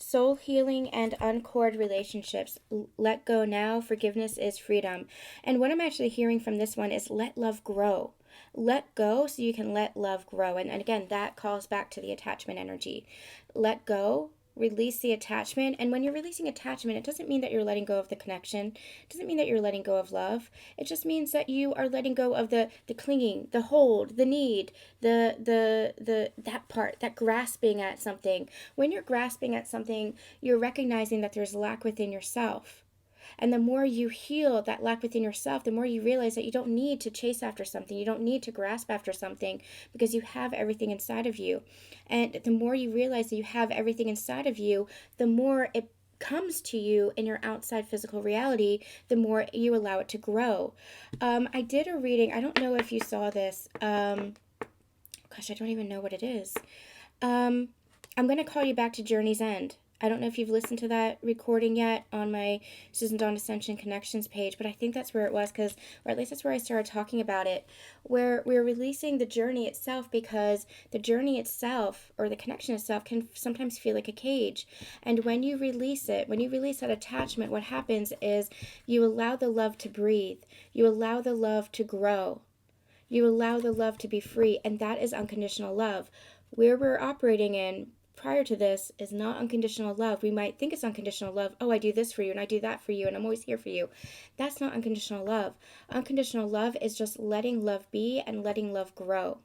soul healing and uncored relationships. Let go now. Forgiveness is freedom. And what I'm actually hearing from this one is let love grow. Let go so you can let love grow. And again, that calls back to the attachment energy. Let go, release the attachment. And when you're releasing attachment, it doesn't mean that you're letting go of the connection. It doesn't mean that you're letting go of love. It just means that you are letting go of the clinging, the hold, the need, the that part, that grasping at something. When you're grasping at something, you're recognizing that there's lack within yourself. And the more you heal that lack within yourself, the more you realize that you don't need to chase after something. You don't need to grasp after something because you have everything inside of you. And the more you realize that you have everything inside of you, the more it comes to you in your outside physical reality, the more you allow it to grow. I did a reading. I don't know if you saw this. Gosh, I don't even know what it is. I'm going to call you back to Journey's End. I don't know if you've listened to that recording yet on my Susan Dawn Ascension Connections page, but I think that's where it was, or at least that's where I started talking about it, where we're releasing the journey itself, because the journey itself, or the connection itself, can sometimes feel like a cage. And when you release it, when you release that attachment, what happens is you allow the love to breathe. You allow the love to grow. You allow the love to be free, and that is unconditional love. Where we're operating in prior to this is not unconditional love. We might think it's unconditional love. Oh, I do this for you and I do that for you and I'm always here for you. That's not unconditional love. Unconditional love is just letting love be and letting love grow.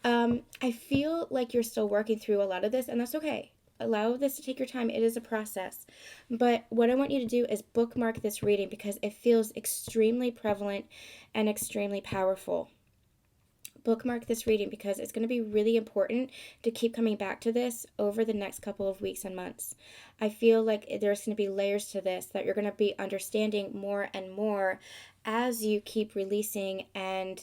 I feel like you're still working through a lot of this, and that's okay. Allow this to take your time. It is a process. But what I want you to do is bookmark this reading because it feels extremely prevalent and extremely powerful. Bookmark this reading because it's going to be really important to keep coming back to this over the next couple of weeks and months. I feel like there's going to be layers to this that you're going to be understanding more and more as you keep releasing and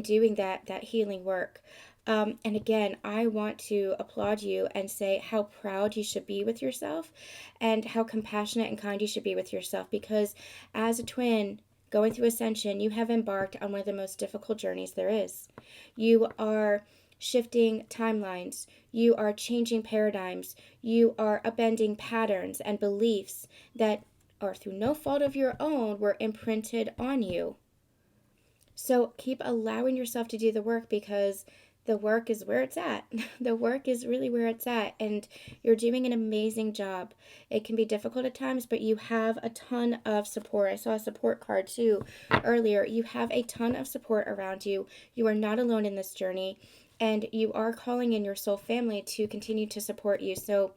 doing that healing work. And again, I want to applaud you and say how proud you should be with yourself and how compassionate and kind you should be with yourself, because as a twin going through ascension, you have embarked on one of the most difficult journeys there is. You are shifting timelines. You are changing paradigms. You are upending patterns and beliefs that are, through no fault of your own, were imprinted on you. So keep allowing yourself to do the work, because the work is where it's at. The work is really where it's at, and you're doing an amazing job. It can be difficult at times, but you have a ton of support. I saw a support card too earlier. You have a ton of support around you. You are not alone in this journey, and you are calling in your soul family to continue to support you. So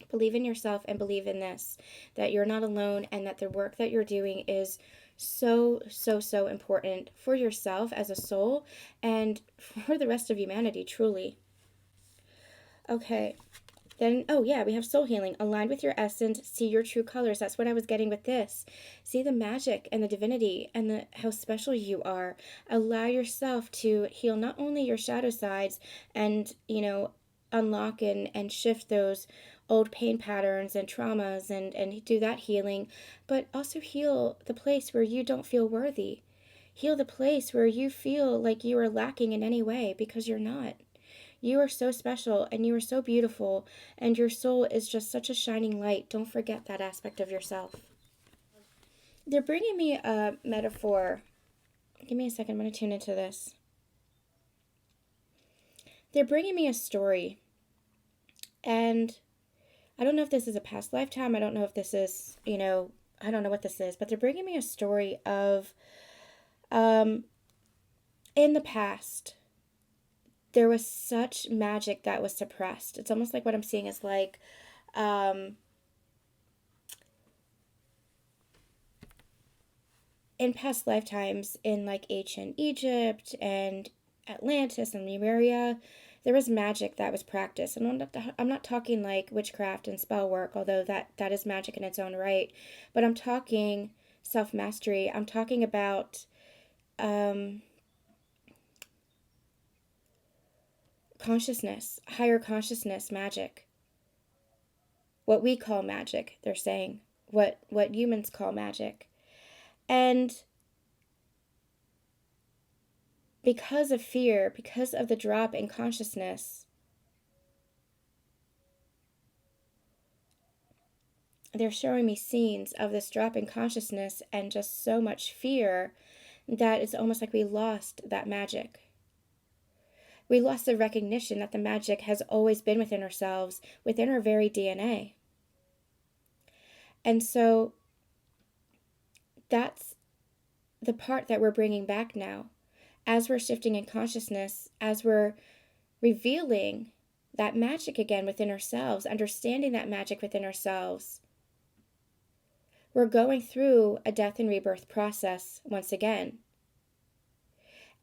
believe in yourself and believe in this, that you're not alone, and that the work that you're doing is so important for yourself as a soul and for the rest of humanity, truly. Okay. Then, oh yeah, we have soul healing. Aligned with your essence, see your true colors. That's what I was getting with this. See the magic and the divinity and how special you are. Allow yourself to heal not only your shadow sides and, unlock and shift those old pain patterns and traumas and do that healing, but also heal the place where you don't feel worthy. Heal the place where you feel like you are lacking in any way, because you're not. You are so special and you are so beautiful, and your soul is just such a shining light. Don't forget that aspect of yourself. They're bringing me a metaphor. Give me a second. I'm going to tune into this. They're bringing me a story, and I don't know if this is a past lifetime. I don't know if this is, I don't know what this is, but they're bringing me a story of, in the past, there was such magic that was suppressed. It's almost like what I'm seeing is like, in past lifetimes in like ancient Egypt and Atlantis and Lemuria, there was magic that was practiced. And I'm not talking like witchcraft and spell work, although that is magic in its own right. But I'm talking self-mastery. I'm talking about consciousness, higher consciousness magic. What we call magic, they're saying. What humans call magic. And because of fear, because of the drop in consciousness, they're showing me scenes of this drop in consciousness and just so much fear that it's almost like we lost that magic. We lost the recognition that the magic has always been within ourselves, within our very DNA. And so that's the part that we're bringing back now. As we're shifting in consciousness, as we're revealing that magic again within ourselves, understanding that magic within ourselves, we're going through a death and rebirth process once again.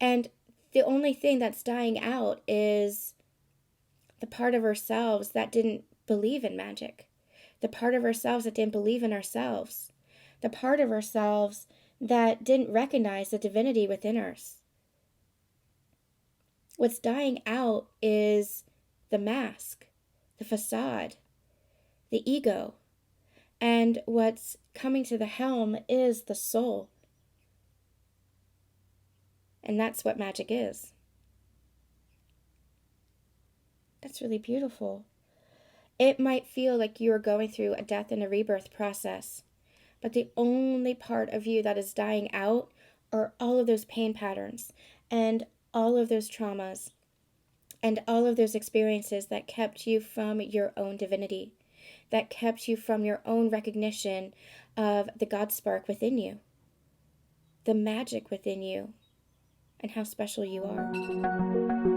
And the only thing that's dying out is the part of ourselves that didn't believe in magic, the part of ourselves that didn't believe in ourselves, the part of ourselves that didn't recognize the divinity within us. What's dying out is the mask, the facade, the ego. And what's coming to the helm is the soul. And that's what magic is. That's really beautiful. It might feel like you are going through a death and a rebirth process, but the only part of you that is dying out are all of those pain patterns and all of those traumas and all of those experiences that kept you from your own divinity, that kept you from your own recognition of the GODSPARK within you, the magic within you, and how special you are.